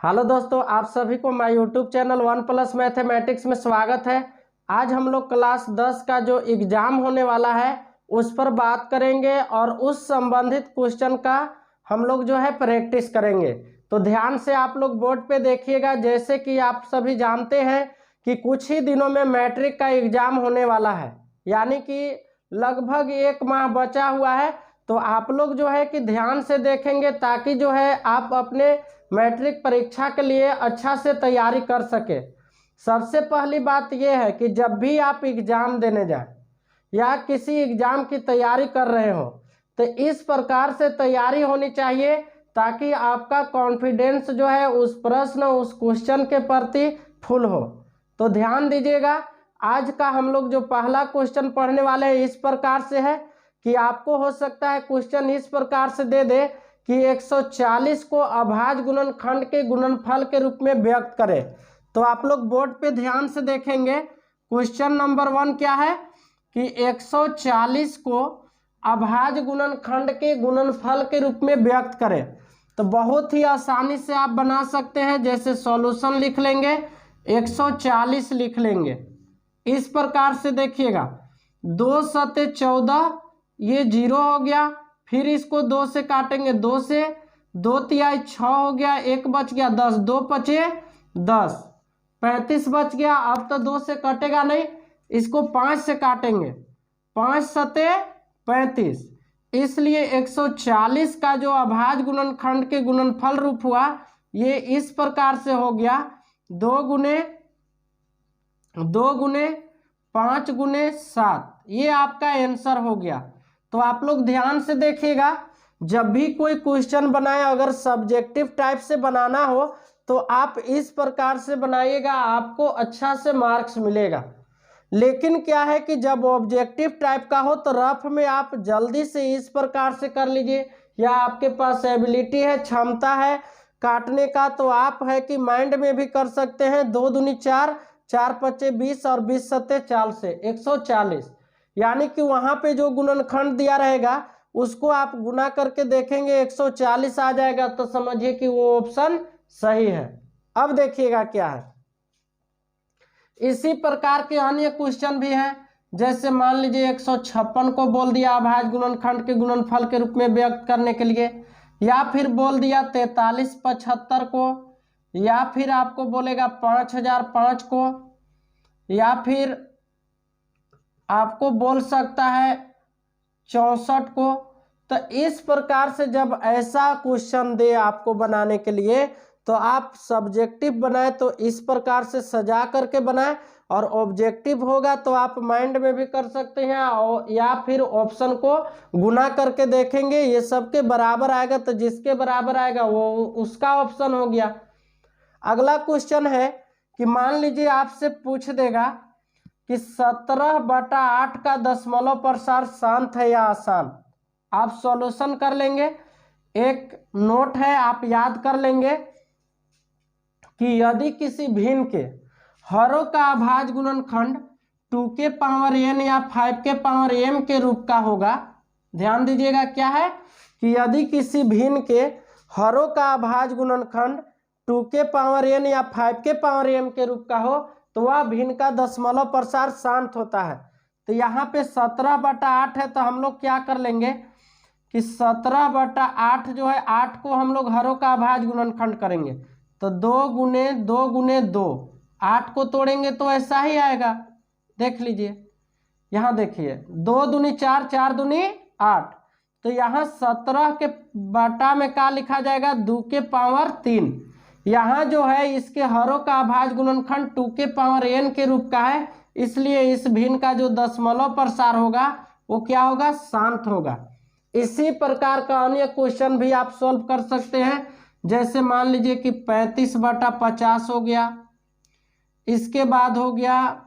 Hello दोस्तों, आप सभी को माय यूट्यूब चैनल 1+ मैथमेटिक्स में स्वागत है। आज हम लोग क्लास 10 का जो एग्ज़ाम होने वाला है उस पर बात करेंगे और उस संबंधित क्वेश्चन का हम लोग जो है प्रैक्टिस करेंगे। तो ध्यान से आप लोग बोर्ड पे देखिएगा। जैसे कि आप सभी जानते हैं कि कुछ ही दिनों में मैट्रिक का एग्ज़ाम होने वाला है, यानी कि लगभग 1 माह बचा हुआ है। तो आप लोग जो है कि ध्यान से देखेंगे ताकि जो है आप अपने मैट्रिक परीक्षा के लिए अच्छा से तैयारी कर सके। सबसे पहली बात यह है कि जब भी आप एग्ज़ाम देने जाएं या किसी एग्ज़ाम की तैयारी कर रहे हो तो इस प्रकार से तैयारी होनी चाहिए ताकि आपका कॉन्फिडेंस जो है उस प्रश्न उस क्वेश्चन के प्रति फुल हो। तो ध्यान दीजिएगा, आज का हम लोग जो पहला क्वेश्चन पढ़ने वाले हैं इस प्रकार से है कि आपको हो सकता है क्वेश्चन इस प्रकार से दे दे कि 140 को अभाज्य गुणनखंड के गुणनफल के रूप में व्यक्त करें। तो आप लोग बोर्ड पे ध्यान से देखेंगे। क्वेश्चन नंबर 1 क्या है कि 140 को अभाज्य गुणनखंड के गुणनफल के रूप में व्यक्त करें। तो बहुत ही आसानी से आप बना सकते हैं। जैसे सॉल्यूशन लिख लेंगे, 140 लिख लेंगे। इस प्रकार से देखिएगा, 2 सते 14, ये 0 हो गया। फिर इसको 2 से काटेंगे, 2 से 2 तिहाई 6 हो गया, 1 बच गया 10, 2 बचे 10, 35 बच गया। अब तो 2 से कटेगा नहीं, इसको 5 से काटेंगे, 5 सते 35। इसलिए 140 का जो अभाज्य गुणनखंड के गुणनफल रूप हुआ ये इस प्रकार से हो गया, 2 गुने 5 गुने 7। ये आपका आंसर हो गया। तो आप लोग ध्यान से देखिएगा, जब भी कोई क्वेश्चन बनाए अगर सब्जेक्टिव टाइप से बनाना हो तो आप इस प्रकार से बनाइएगा, आपको अच्छा से मार्क्स मिलेगा। लेकिन क्या है कि जब ऑब्जेक्टिव टाइप का हो तो रफ में आप जल्दी से इस प्रकार से कर लीजिए, या आपके पास एबिलिटी है, क्षमता है काटने का, तो आप है कि माइंड में भी कर सकते हैं। 2 दूनी 4, 4 पच्चे 20 और 20 सत्ते 4 से 140, यानी कि वहां पे जो गुणनखंड दिया रहेगा उसको आप गुना करके देखेंगे 140 आ जाएगा, तो समझिए कि वो ऑप्शन सही है। अब देखिएगा क्या है, इसी प्रकार के अन्य क्वेश्चन भी हैं। जैसे मान लीजिए 156 को बोल दिया अभाज्य गुणनखंड के गुणनफल के रूप में व्यक्त करने के लिए, या फिर बोल दिया 4375 को, या फिर आपको बोलेगा 5005 को, या फिर आपको बोल सकता है 64 को। तो इस प्रकार से जब ऐसा क्वेश्चन दे आपको बनाने के लिए तो आप सब्जेक्टिव बनाए तो इस प्रकार से सजा करके बनाए, और ऑब्जेक्टिव होगा तो आप माइंड में भी कर सकते हैं, और या फिर ऑप्शन को गुना करके देखेंगे, ये सबके बराबर आएगा तो जिसके बराबर आएगा वो उसका ऑप्शन हो गया। अगला क्वेश्चन है कि मान लीजिए आपसे पूछ देगा कि 17/8 का दशमलव प्रसार शांत है या अशांत। आप सॉल्यूशन कर लेंगे, एक नोट है आप याद कर लेंगे कि यदि किसी भिन्न के हरों का अभाज्य गुणनखंड 2 के पावर n या 5 के पावर m के रूप का होगा। ध्यान दीजिएगा क्या है कि यदि किसी भिन्न के हरों का अभाज्य गुणनखंड 2 के पावर n या 5 के पावर m के रूप का हो तो वह भिन्न का दशमलव प्रसार शांत होता है। तो यहाँ पे 17/8 है, तो हम लोग क्या कर लेंगे कि 17/8 जो है 8 को हम लोग हरों का अभाज्य गुणनखंड करेंगे, तो 2 गुने 2 गुने 2, 8 को तोड़ेंगे तो ऐसा ही आएगा। देख लीजिए, यहाँ देखिए 2 दूनी 4, 4 दूनी 8, तो यहाँ 17 के बटा में क्या लिखा जाएगा 2 के पावर 3। यहाँ जो है इसके हरों का अभाज्य गुणनखंड 2 के पावर n के रूप का है, इसलिए इस भिन्न का जो दशमलव प्रसार होगा वो क्या होगा, शांत होगा। इसी प्रकार का अन्य क्वेश्चन भी आप सॉल्व कर सकते हैं। जैसे मान लीजिए कि 35/50 हो गया, इसके बाद हो गया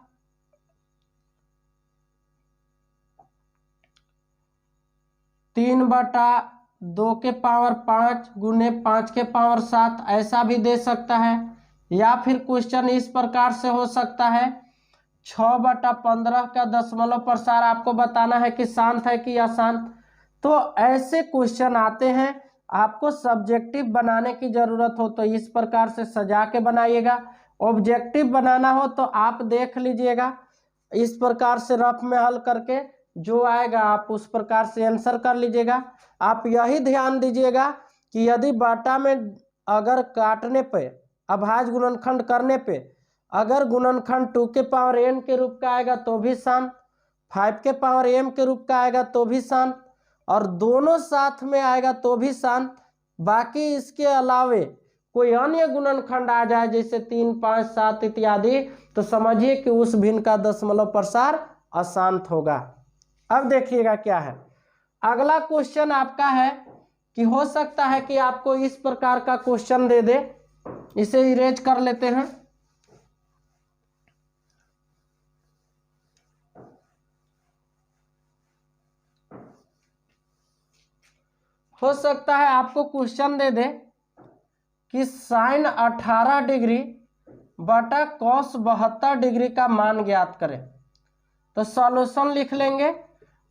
3/2 के पावर 5 गुने 5 के पावर 7, ऐसा भी दे सकता है। या फिर क्वेश्चन इस प्रकार से हो सकता है 6/15 का दशमलव प्रसार आपको बताना है कि शांत है कि अशांत। तो ऐसे क्वेश्चन आते हैं आपको सब्जेक्टिव बनाने की ज़रूरत हो तो इस प्रकार से सजा के बनाइएगा, ऑब्जेक्टिव बनाना हो तो आप देख लीजिएगा इस प्रकार से रफ में हल करके जो आएगा आप उस प्रकार से आंसर कर लीजिएगा। आप यही ध्यान दीजिएगा कि यदि बाटा में अगर काटने पे अभाज्य गुणनखंड करने पे अगर गुणनखंड 2 के पावर n के रूप का आएगा तो भी शांत, 5 के पावर m के रूप का आएगा तो भी शांत, और दोनों साथ में आएगा तो भी शांत। बाकी इसके अलावे कोई अन्य गुणनखंड आ जाए जैसे 3, 5, 7 इत्यादि, तो समझिए कि उस भिन्न का दशमलव प्रसार अशांत होगा। अब देखिएगा क्या है अगला क्वेश्चन आपका है कि हो सकता है कि आपको इस प्रकार का क्वेश्चन दे दे, इसे इरेज कर लेते हैं। हो सकता है आपको क्वेश्चन दे दे कि साइन 18 डिग्री बटा कॉस 72 डिग्री का मान ज्ञात करें। तो सॉल्यूशन लिख लेंगे,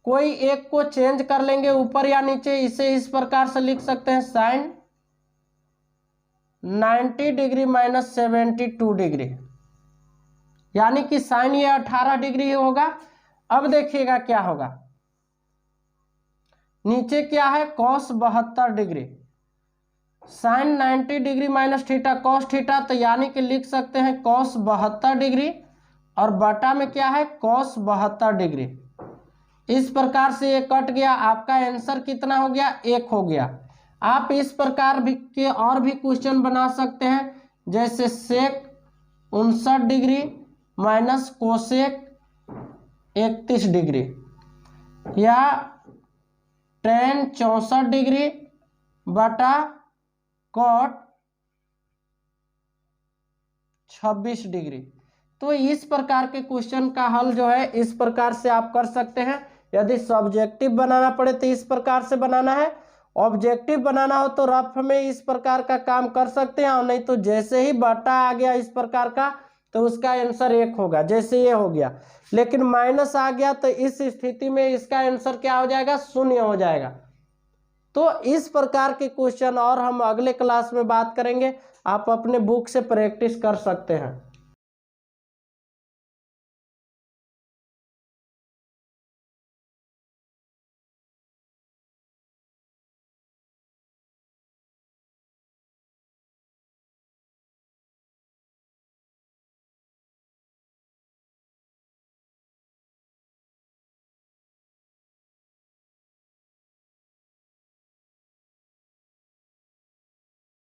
कोई एक को चेंज कर लेंगे ऊपर या नीचे। इसे इस प्रकार से लिख सकते हैं साइन 90 डिग्री माइनस 72 डिग्री, यानी कि साइन ये 18 डिग्री होगा। अब देखिएगा क्या होगा, नीचे क्या है cos 72 degree, sine 90 degree minus theta cos theta, तो यानी कि लिख सकते हैं कॉस 72 डिग्री और बटा में क्या है कॉस 72 डिग्री। इस प्रकार से ये कट गया, आपका आंसर कितना हो गया 1 हो गया। आप इस प्रकार भी के और भी क्वेश्चन बना सकते हैं, जैसे सेक 59 डिग्री माइनस कोसेक 31 डिग्री, या टेन 64 डिग्री बटा कॉट 26 डिग्री। तो इस प्रकार के क्वेश्चन का हल जो है इस प्रकार से आप कर सकते हैं। यदि सब्जेक्टिव बनाना पड़े तो इस प्रकार से बनाना है, ऑब्जेक्टिव बनाना हो तो रफ में इस प्रकार का काम कर सकते हैं, और नहीं तो जैसे ही बटा आ गया इस प्रकार का तो उसका आंसर 1 होगा, जैसे ये हो गया। लेकिन माइनस आ गया तो इस स्थिति में इसका आंसर क्या हो जाएगा 0 हो जाएगा। तो इस प्रकार के क्वेश्चन और हम अगले क्लास में बात करेंगे, आप अपने बुक से प्रैक्टिस कर सकते हैं।